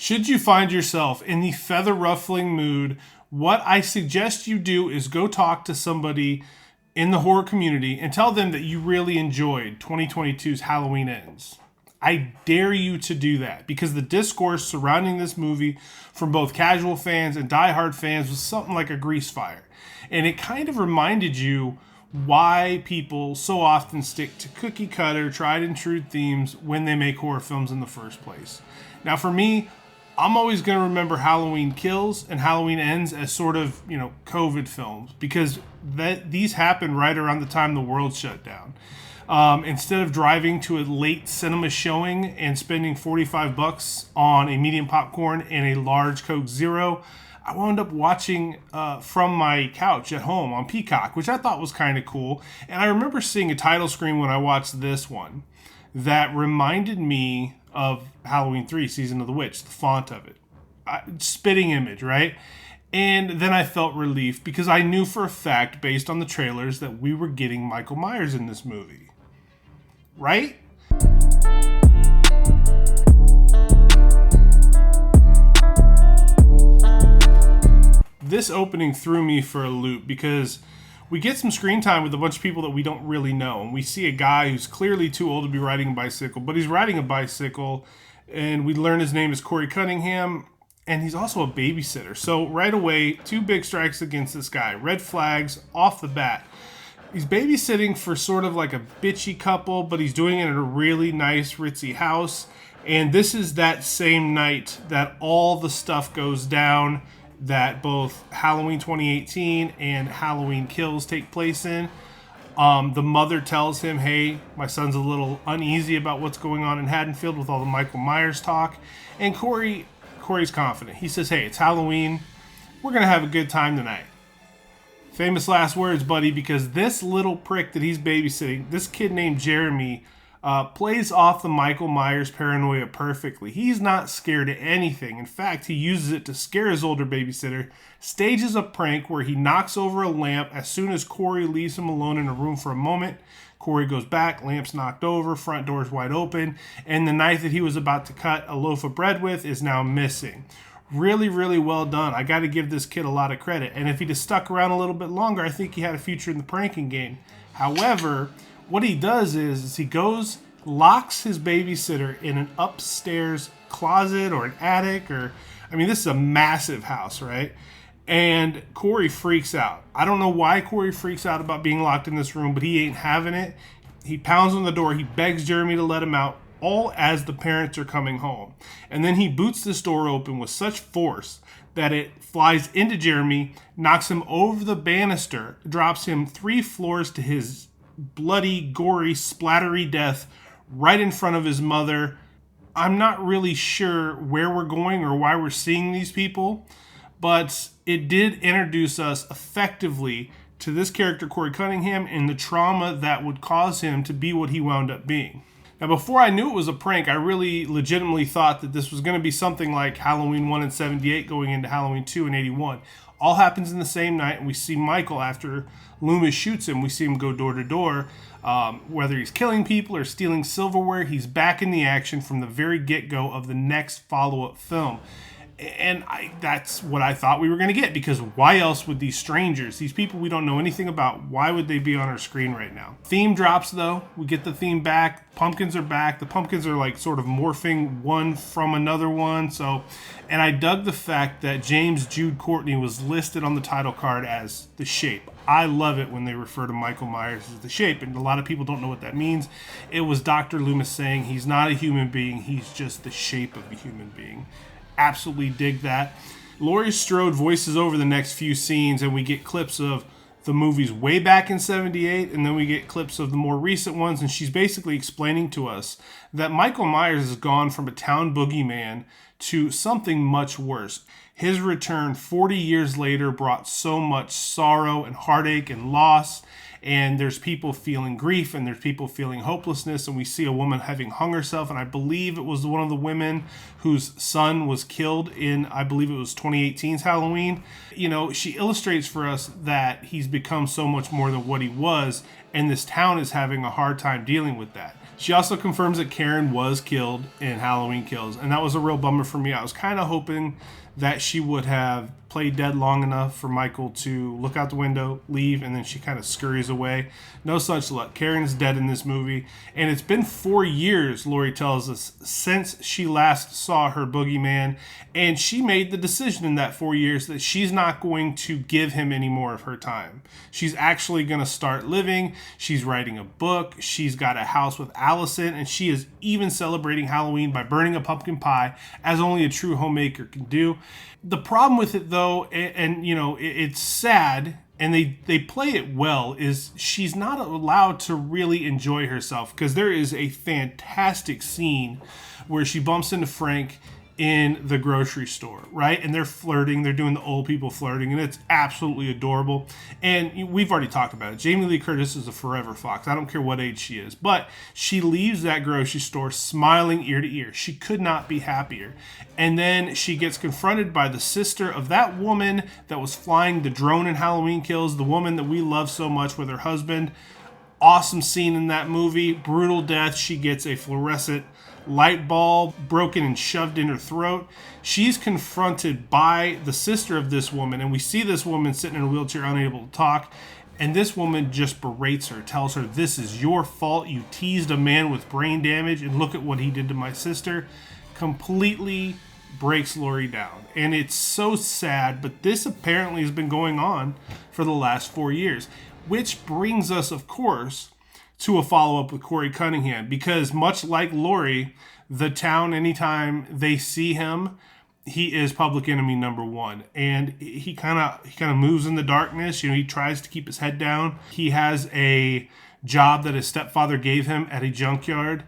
Should you find yourself in the feather ruffling mood, what I suggest you do is go talk to somebody in the horror community and tell them that you really enjoyed 2022's Halloween Ends. I dare you to do that because the discourse surrounding this movie from both casual fans and diehard fans was something like a grease fire. And it kind of reminded you why people so often stick to cookie cutter, tried and true themes when they make horror films in the first place. Now for me, I'm always going to remember Halloween Kills and Halloween Ends as sort of, COVID films because these happened right around the time the world shut down. Instead of driving to a late cinema showing and spending $45 on a medium popcorn and a large Coke Zero, I wound up watching from my couch at home on Peacock, which I thought was kind of cool. And I remember seeing a title screen when I watched this one that reminded me of Halloween 3, Season of the Witch, the font of it. Spitting image, right? And then I felt relief because I knew for a fact, based on the trailers, that we were getting Michael Myers in this movie. Right? This opening threw me for a loop because we get some screen time with a bunch of people that we don't really know. And we see a guy who's clearly too old to be riding a bicycle, but he's riding a bicycle. And we learn his name is Corey Cunningham, and he's also a babysitter. So right away, two big strikes against this guy. Red flags off the bat. He's babysitting for sort of like a bitchy couple, but he's doing it in a really nice, ritzy house. And this is that same night that all the stuff goes down that both Halloween 2018 and Halloween Kills take place in. The mother tells him, hey, my son's a little uneasy about what's going on in Haddonfield with all the Michael Myers talk. And Corey's confident. He says, hey, it's Halloween. We're going to have a good time tonight. Famous last words, buddy, because this little prick that he's babysitting, this kid named Jeremy, plays off the Michael Myers paranoia perfectly. He's not scared of anything. In fact, he uses it to scare his older babysitter, stages a prank where he knocks over a lamp as soon as Corey leaves him alone in a room for a moment. Corey goes back, lamp's knocked over, front door's wide open, and the knife that he was about to cut a loaf of bread with is now missing. Really, really well done. I got to give this kid a lot of credit. And if he'd have stuck around a little bit longer, I think he had a future in the pranking game. However, what he does is he goes, locks his babysitter in an upstairs closet or an attic, this is a massive house, right? And Corey freaks out. I don't know why Corey freaks out about being locked in this room, but he ain't having it. He pounds on the door. He begs Jeremy to let him out, all as the parents are coming home. And then he boots this door open with such force that it flies into Jeremy, knocks him over the banister, drops him 3 floors to his bloody, gory, splattery death right in front of his mother. I'm not really sure where we're going or why we're seeing these people, but it did introduce us effectively to this character, Corey Cunningham, and the trauma that would cause him to be what he wound up being. Now, before I knew it was a prank, I really legitimately thought that this was going to be something like Halloween 1 in 78 going into Halloween 2 in 81. All happens in the same night, and we see Michael, after Loomis shoots him, we see him go door to door. Whether he's killing people or stealing silverware, he's back in the action from the very get-go of the next follow-up film. And that's what I thought we were going to get, because why else would these strangers, these people we don't know anything about, why would they be on our screen right now? Theme drops, though. We get the theme back. Pumpkins are back. The pumpkins are like sort of morphing one from another one. And I dug the fact that James Jude Courtney was listed on the title card as the Shape. I love it when they refer to Michael Myers as the Shape, and a lot of people don't know what that means. It was Dr. Loomis saying he's not a human being, he's just the shape of a human being. Absolutely dig that. Laurie Strode voices over the next few scenes, and we get clips of the movies way back in 78, and then we get clips of the more recent ones, and she's basically explaining to us that Michael Myers has gone from a town boogeyman to something much worse. His return 40 years later brought so much sorrow and heartache and loss, and there's people feeling grief, and there's people feeling hopelessness, and we see a woman having hung herself, and I believe it was one of the women whose son was killed in, I believe it was 2018's Halloween. She illustrates for us that he's become so much more than what he was, and this town is having a hard time dealing with that. She also confirms that Karen was killed in Halloween Kills, and that was a real bummer for me. I was kind of hoping that she would have played dead long enough for Michael to look out the window, leave, and then she kind of scurries away. No such luck. Karen's dead in this movie, and it's been 4 years, Laurie tells us, since she last saw her boogeyman, and she made the decision in that 4 years that she's not going to give him any more of her time. She's actually going to start living. She's writing a book. She's got a house with Allison, and she is even celebrating Halloween by burning a pumpkin pie, as only a true homemaker can do. The problem with it, though, and you know, it's sad, and they play it well, is she's not allowed to really enjoy herself, because there is a fantastic scene where she bumps into Frank in the grocery store, right? And they're flirting. They're doing the old people flirting, and it's absolutely adorable. And we've already talked about it. Jamie Lee Curtis is a forever fox. I don't care what age she is. But she leaves that grocery store smiling ear to ear. She could not be happier. And then she gets confronted by the sister of that woman that was flying the drone in Halloween Kills, the woman that we love so much with her husband. Awesome scene in that movie. Brutal death. She gets a fluorescent light bulb broken and shoved in her throat. She's confronted by the sister of this woman, and we see this woman sitting in a wheelchair unable to talk, and this woman just berates her, tells her, "This is your fault. You teased a man with brain damage, and look at what he did to my sister." Completely breaks Laurie down, and it's so sad, but this apparently has been going on for the last 4 years, which brings us, of course, to a follow-up with Corey Cunningham, because much like Laurie, the town, anytime they see him, he is public enemy number one, and he kind of moves in the darkness. You know, he tries to keep his head down. He has a job that his stepfather gave him at a junkyard,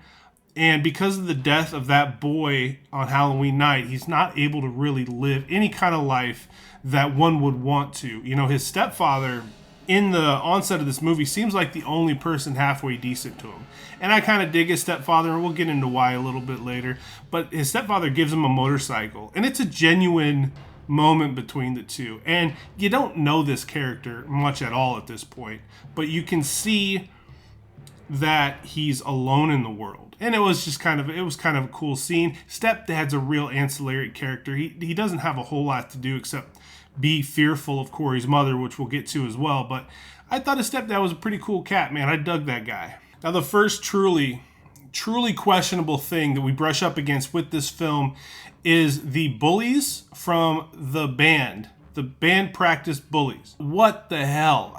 and because of the death of that boy on Halloween night, he's not able to really live any kind of life that one would want to. You know, his stepfather in the onset of this movie seems like the only person halfway decent to him. And I kind of dig his stepfather, and we'll get into why a little bit later. But his stepfather gives him a motorcycle, and it's a genuine moment between the two. And you don't know this character much at all at this point, but you can see that he's alone in the world. And it was kind of a cool scene. Stepdad's a real ancillary character. He doesn't have a whole lot to do except be fearful of Corey's mother, which we'll get to as well. But I thought his stepdad was a pretty cool cat, man. I dug that guy. Now, the first truly questionable thing that we brush up against with this film is the bullies from the band. The band practice bullies. What the hell?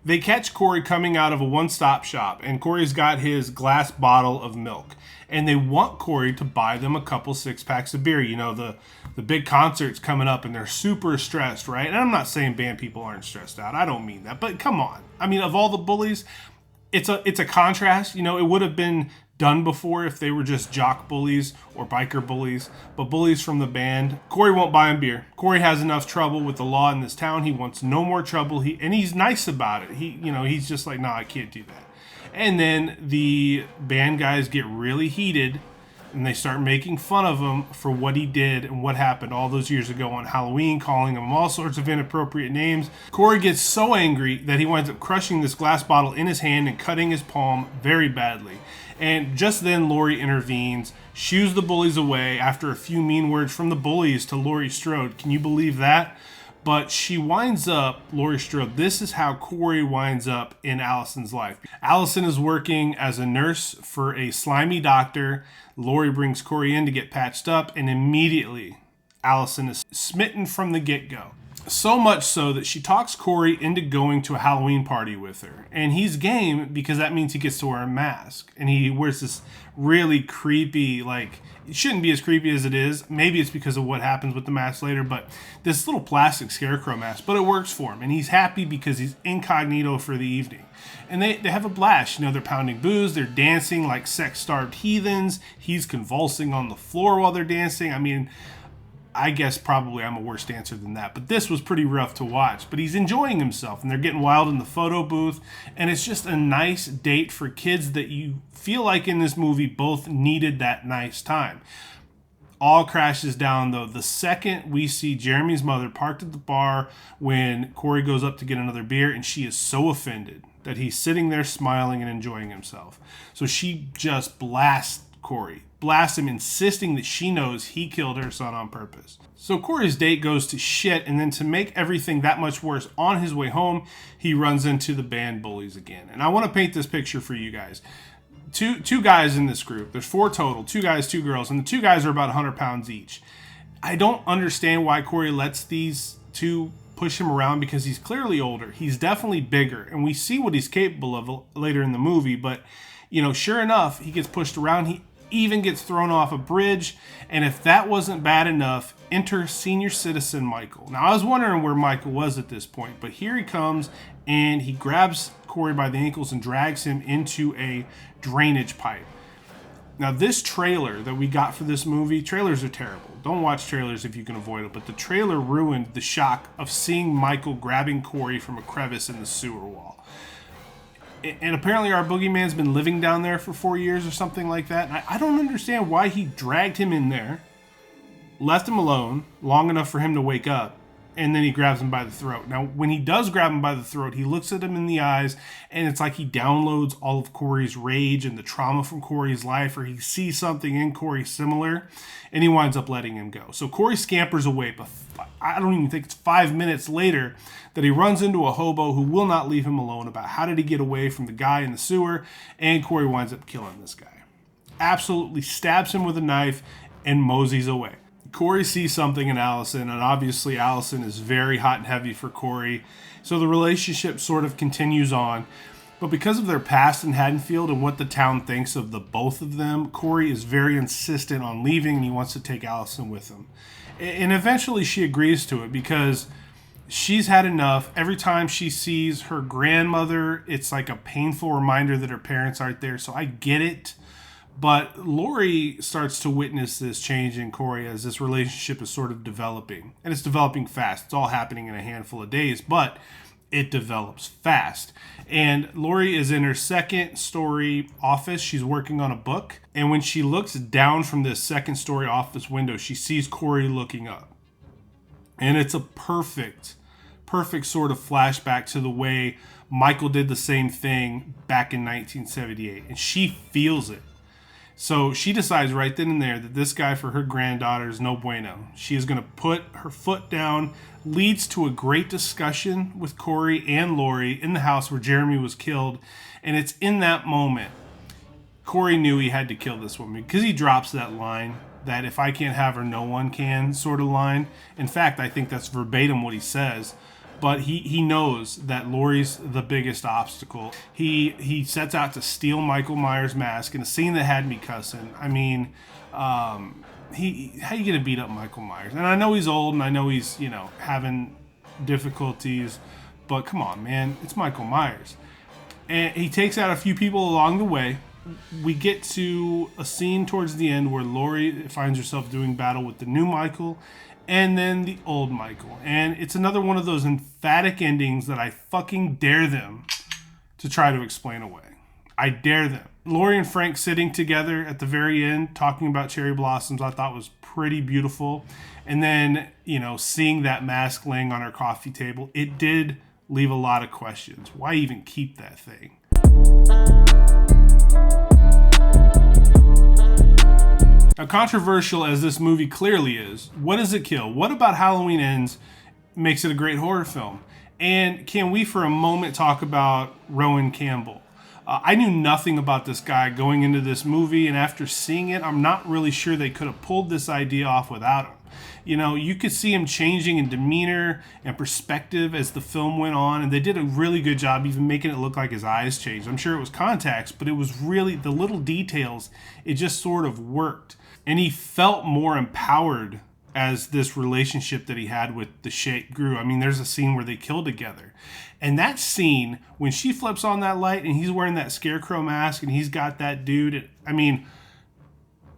They catch Corey coming out of a one-stop shop, and Corey's got his glass bottle of milk. And they want Corey to buy them a couple 6-packs of beer. You know, the big concert's coming up, and they're super stressed, right? And I'm not saying band people aren't stressed out. I don't mean that. But come on. I mean, of all the bullies, it's a contrast. You know, it would have been done before if they were just jock bullies or biker bullies, but bullies from the band. Corey won't buy him beer. Corey has enough trouble with the law in this town. He wants no more trouble. And he's nice about it. He's just like, no, I can't do that. And then the band guys get really heated, and they start making fun of him for what he did and what happened all those years ago on Halloween, calling him all sorts of inappropriate names. Corey gets so angry that he winds up crushing this glass bottle in his hand and cutting his palm very badly. And just then Laurie intervenes, shoos the bullies away after a few mean words from the bullies to Laurie Strode. Can you believe that? But she winds up, Laurie Strode, this is how Corey winds up in Allison's life. Allison is working as a nurse for a slimy doctor. Laurie brings Corey in to get patched up, and immediately Allison is smitten from the get-go. So much so that she talks Corey into going to a Halloween party with her. And he's game because that means he gets to wear a mask. And he wears this really creepy, it shouldn't be as creepy as it is. Maybe it's because of what happens with the mask later, but this little plastic scarecrow mask. But it works for him. And he's happy because he's incognito for the evening. And they have a blast. You know, they're pounding booze. They're dancing like sex-starved heathens. He's convulsing on the floor while they're dancing. I mean, I guess probably I'm a worse dancer than that, but this was pretty rough to watch. But he's enjoying himself, and they're getting wild in the photo booth, and it's just a nice date for kids that you feel like in this movie both needed that nice time. All crashes down, though, the second we see Jeremy's mother parked at the bar when Corey goes up to get another beer, and she is so offended that he's sitting there smiling and enjoying himself. So she just blasts Corey, blasts him, insisting that she knows he killed her son on purpose. So Corey's date goes to shit, and then to make everything that much worse, on his way home, he runs into the band bullies again. And I want to paint this picture for you guys. Two guys in this group. There's 4 total, 2 guys, 2 girls, and the 2 guys are about 100 pounds each. I don't understand why Corey lets these 2 push him around, because he's clearly older. He's definitely bigger, and we see what he's capable of later in the movie. But, you know, sure enough, he gets pushed around. He even gets thrown off a bridge. And if that wasn't bad enough, enter senior citizen Michael. Now, I was wondering where Michael was at this point, but here he comes, and he grabs Corey by the ankles and drags him into a drainage pipe. Now, this trailer that we got for this movie, trailers are terrible. Don't watch trailers if you can avoid it. But the trailer ruined the shock of seeing Michael grabbing Corey from a crevice in the sewer wall. And apparently our boogeyman's been living down there for 4 years or something like that. And I don't understand why he dragged him in there, left him alone long enough for him to wake up, and then he grabs him by the throat. Now, when he does grab him by the throat, he looks at him in the eyes, and it's like he downloads all of Corey's rage and the trauma from Corey's life, or he sees something in Corey similar, and he winds up letting him go. So Corey scampers away, but I don't even think it's 5 minutes later that he runs into a hobo who will not leave him alone about how did he get away from the guy in the sewer, and Corey winds up killing this guy. Absolutely stabs him with a knife and moseys away. Corey sees something in Allison, and obviously Allison is very hot and heavy for Corey. So the relationship sort of continues on. But because of their past in Haddonfield and what the town thinks of the both of them, Corey is very insistent on leaving, and he wants to take Allison with him. And eventually she agrees to it because she's had enough. Every time she sees her grandmother, it's like a painful reminder that her parents aren't there. So I get it. But Laurie starts to witness this change in Corey as this relationship is sort of developing. And it's developing fast. It's all happening in a handful of days, but it develops fast. And Laurie is in her second story office. She's working on a book. And when she looks down from this second story office window, she sees Corey looking up. And it's a perfect sort of flashback to the way Michael did the same thing back in 1978. And she feels it. So she decides right then and there that this guy for her granddaughter is no bueno. She is going to put her foot down, leads to a great discussion with Corey and Laurie in the house where Jeremy was killed. And it's in that moment, Corey knew he had to kill this woman because he drops that line, that if I can't have her, no one can sort of line. In fact, I think that's verbatim what he says. But he knows that Laurie's the biggest obstacle. He sets out to steal Michael Myers' mask in a scene that had me cussing. I mean, how you gonna beat up Michael Myers? And I know he's old, and I know he's having difficulties, but come on, man, it's Michael Myers. And he takes out a few people along the way. We get to a scene towards the end where Laurie finds herself doing battle with the new Michael and then the old Michael. And it's another one of those emphatic endings that I fucking dare them to try to explain away. I dare them. Laurie and Frank sitting together at the very end talking about cherry blossoms I thought was pretty beautiful. And then, seeing that mask laying on her coffee table, it did leave a lot of questions. Why even keep that thing? Now, controversial as this movie clearly is, what does it kill? What about Halloween Ends makes it a great horror film? And can we for a moment talk about Rowan Campbell? I knew nothing about this guy going into this movie, and after seeing it, I'm not really sure they could have pulled this idea off without him. You could see him changing in demeanor and perspective as the film went on, and they did a really good job even making it look like his eyes changed. I'm sure it was contacts, but it was really the little details. It just sort of worked. And he felt more empowered as this relationship that he had with the Shake grew. I mean, there's a scene where they kill together. And that scene, when she flips on that light and he's wearing that scarecrow mask and he's got that dude,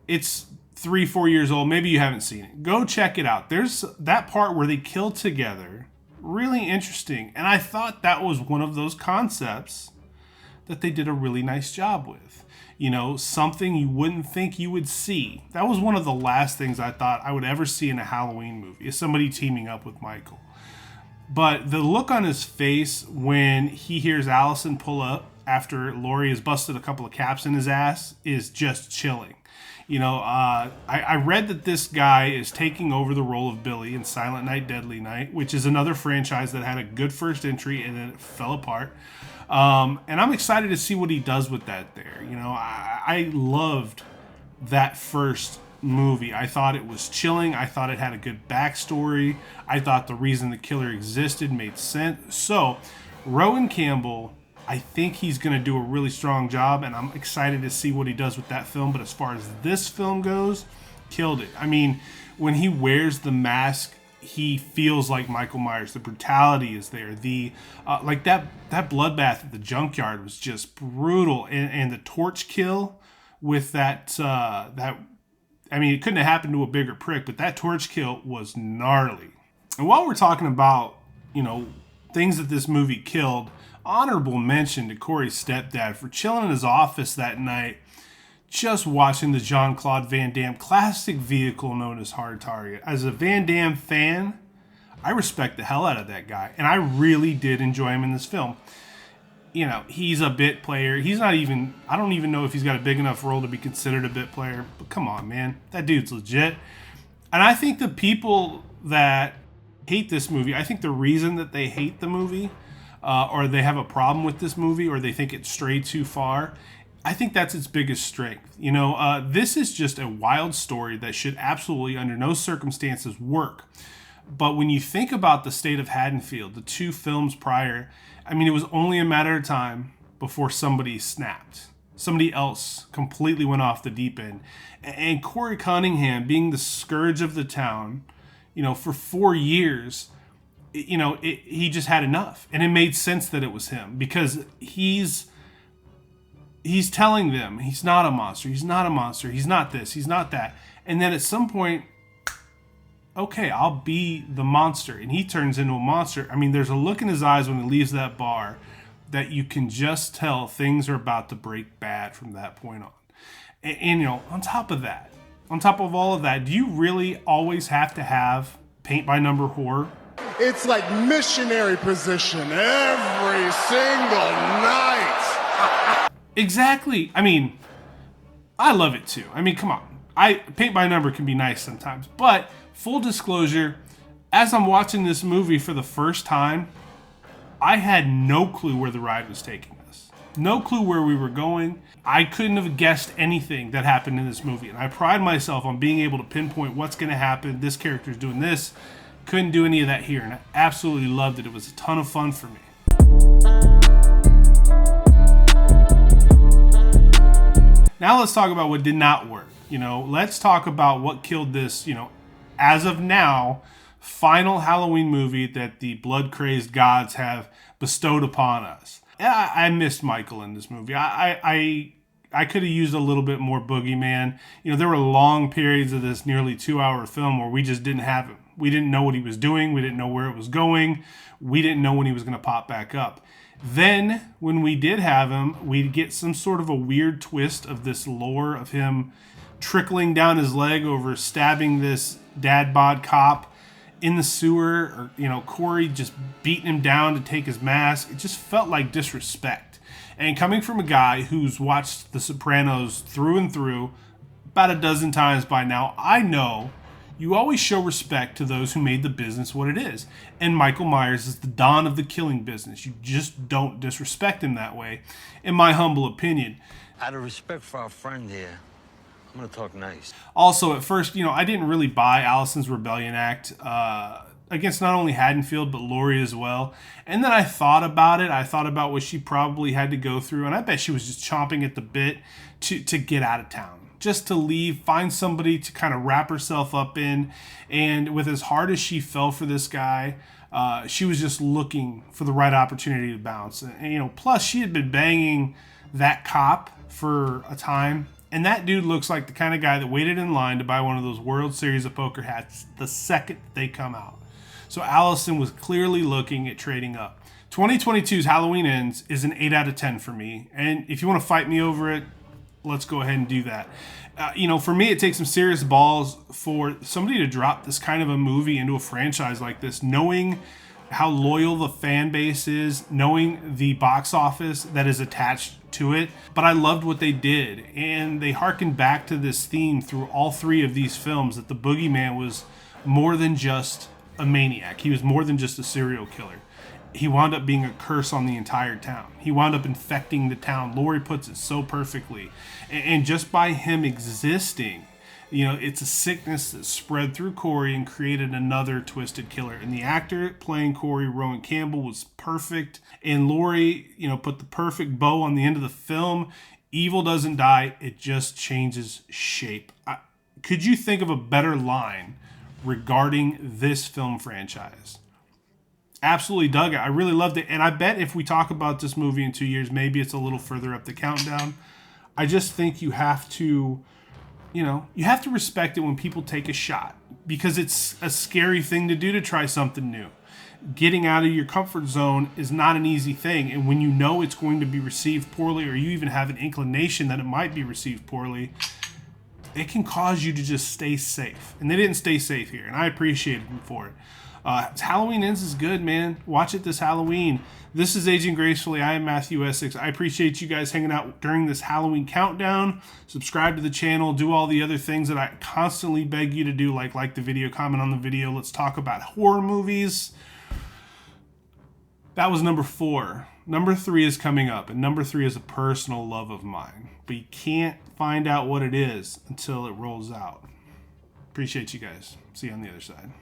it's 3-4 years old. Maybe you haven't seen it. Go check it out. There's that part where they kill together. Really interesting. And I thought that was one of those concepts that they did a really nice job with. Something you wouldn't think you would see. That was one of the last things I thought I would ever see in a Halloween movie, is somebody teaming up with Michael. But the look on his face when he hears Allison pull up after Laurie has busted a couple of caps in his ass is just chilling. I read that this guy is taking over the role of Billy in Silent Night, Deadly Night, which is another franchise that had a good first entry and then it fell apart. And I'm excited to see what he does with that there. I loved that first movie. I thought it was chilling. I thought it had a good backstory. I thought the reason the killer existed made sense. So, Rowan Campbell, I think he's going to do a really strong job, and I'm excited to see what he does with that film. But as far as this film goes, killed it. I mean, when he wears the mask, he feels like Michael Myers. The brutality is there. The like that bloodbath at the junkyard was just brutal, and the torch kill with that I mean, it couldn't have happened to a bigger prick, but that torch kill was gnarly. And while we're talking about things that this movie killed, honorable mention to Corey's stepdad for chilling in his office that night, just watching the Jean-Claude Van Damme classic vehicle known as Hard Target. As a Van Damme fan, I respect the hell out of that guy, and I really did enjoy him in this film. He's a bit player. I don't even know if he's got a big enough role to be considered a bit player, but come on, man. That dude's legit. And I think the people that hate this movie, I think the reason that they hate the movie, or they have a problem with this movie, or they think it strayed too far, I think that's its biggest strength. This is just a wild story that should absolutely, under no circumstances, work. But when you think about the state of Haddonfield, the 2 films prior, I mean, it was only a matter of time before somebody snapped. Somebody else completely went off the deep end. And Corey Cunningham, being the scourge of the town, for 4 years, he just had enough. And it made sense that it was him, because he's telling them he's not a monster. He's not a monster. He's not this. He's not that. And then at some point, okay, I'll be the monster. And he turns into a monster. I mean, there's a look in his eyes when he leaves that bar that you can just tell things are about to break bad from that point on. And on top of all of that, do you really always have to have paint-by-number horror? It's like missionary position every single night. Exactly. I mean, I love it too. I mean, come on. Paint-by-number can be nice sometimes, but full disclosure, as I'm watching this movie for the first time, I had no clue where the ride was taking us. No clue where we were going. I couldn't have guessed anything that happened in this movie. And I pride myself on being able to pinpoint what's going to happen. This character's doing this. Couldn't do any of that here. And I absolutely loved it. It was a ton of fun for me. Now let's talk about what did not work. Let's talk about what killed this, as of now, final Halloween movie that the blood-crazed gods have bestowed upon us. I missed Michael in this movie. I could have used a little bit more boogeyman. There were long periods of this nearly 2-hour film where we just didn't have him. We didn't know what he was doing. We didn't know where it was going. We didn't know when he was going to pop back up. Then, when we did have him, we'd get some sort of a weird twist of this lore of him trickling down his leg over stabbing this dad bod cop in the sewer, or Corey just beating him down to take his mask. It just felt like disrespect. And coming from a guy who's watched The Sopranos through and through about a dozen times by now, I know you always show respect to those who made the business what it is. And Michael Myers is the don of the killing business. You just don't disrespect him that way, in my humble opinion. Out of respect for our friend here, I'm going to talk nice. Also, at first, I didn't really buy Allison's rebellion act against not only Haddonfield, but Laurie as well. And then I thought about it. I thought about what she probably had to go through. And I bet she was just chomping at the bit to get out of town. Just to leave, find somebody to kind of wrap herself up in. And with as hard as she fell for this guy, she was just looking for the right opportunity to bounce. And plus she had been banging that cop for a time. And that dude looks like the kind of guy that waited in line to buy one of those World Series of Poker hats the second they come out. So Allison was clearly looking at trading up. 2022's Halloween Ends is an 8 out of 10 for me. And if you want to fight me over it, let's go ahead and do that. For me, it takes some serious balls for somebody to drop this kind of a movie into a franchise like this, knowing how loyal the fan base is, knowing the box office that is attached to it. But I loved what they did, and they harkened back to this theme through all three of these films, that the boogeyman was more than just a maniac. He was more than just a serial killer. He wound up being a curse on the entire town. He wound up infecting the town. Laurie puts it so perfectly. And just by him existing, you know, it's a sickness that spread through Corey and created another twisted killer. And the actor playing Corey, Rowan Campbell, was perfect. And Laurie, you know, put the perfect bow on the end of the film. Evil doesn't die. It just changes shape. Could you think of a better line regarding this film franchise? Absolutely dug it. I really loved it. And I bet if we talk about this movie in 2 years, maybe it's a little further up the countdown. I just think you have to, you know, you have to respect it when people take a shot, because it's a scary thing to do, to try something new. Getting out of your comfort zone is not an easy thing. And when you know it's going to be received poorly, or you even have an inclination that it might be received poorly, it can cause you to just stay safe. And they didn't stay safe here, and I appreciated them for it. Halloween Ends is good, man. Watch it this Halloween. This is Aging Gracefully. I am Matthew Essex. I appreciate you guys hanging out during this Halloween countdown. Subscribe to the channel. Do all the other things that I constantly beg you to do, like the video, comment on the video. Let's talk about horror movies. That was number 4. Number 3 is coming up, and number 3 is a personal love of mine. But you can't find out what it is until it rolls out. Appreciate you guys. See you on the other side.